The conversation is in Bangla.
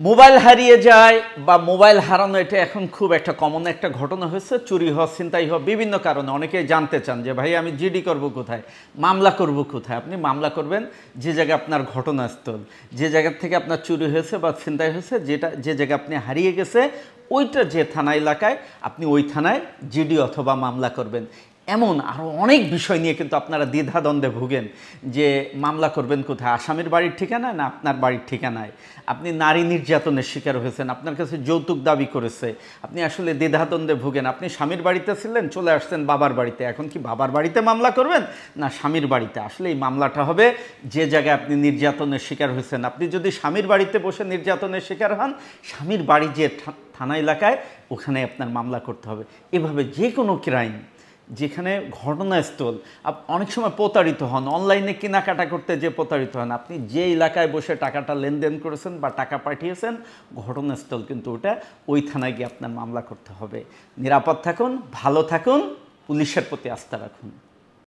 মোবাইল হারিয়ে যায় বা মোবাইল হারানো এটা এখন খুব একটা কমন একটা ঘটনা হয়েছে। চুরি হওয়া, ছিনতাই হওয়া বিভিন্ন কারণে অনেকেই জানতে চান যে ভাই আমি জিডি করব কোথায়, মামলা করব কোথায়। আপনি মামলা করবেন যে জায়গায় আপনার ঘটনাস্থল, যে জায়গা থেকে আপনার চুরি হয়েছে বা ছিনতাই হয়েছে, যে জায়গায় আপনি হারিয়ে গেছে ওইটা যে থানা এলাকায়, আপনি ওই থানায় জিডি অথবা মামলা করবেন। এমন আরও অনেক বিষয় নিয়ে কিন্তু আপনারা দ্বিধাদ্বন্দ্বে ভুগেন যে মামলা করবেন কোথায়, আসামির বাড়ির ঠিকানা না আপনার বাড়ির ঠিকানায়। আপনি নারী নির্যাতনের শিকার হয়েছেন, আপনার কাছে যৌতুক দাবি করেছে, আপনি আসলে দ্বিধাদ্বন্দ্বে ভুগেন। আপনি স্বামীর বাড়িতে ছিলেন, চলে আসছেন বাবার বাড়িতে, এখন কি বাবার বাড়িতে মামলা করবেন না স্বামীর বাড়িতে? আসলে এই মামলাটা হবে যে জায়গায় আপনি নির্যাতনের শিকার হয়েছেন। আপনি যদি স্বামীর বাড়িতে বসে নির্যাতনের শিকার হন, স্বামীর বাড়ি যে থানা এলাকায় ওখানে আপনার মামলা করতে হবে। এভাবে যে কোনো ক্রাইম যেখানে ঘটনাস্থল, অনেক সময় প্রতারিত হন, অনলাইনে কেনাকাটা করতে যে প্রতারিত হন, আপনি যে এলাকায় বসে টাকাটা লেনদেন করেছেন বা টাকা পাঠিয়েছেন, ঘটনাস্থল কিন্তু ওটা ওই থানায় গিয়ে আপনার মামলা করতে হবে। নিরাপদ থাকুন, ভালো থাকুন, পুলিশের প্রতি আস্থা রাখুন।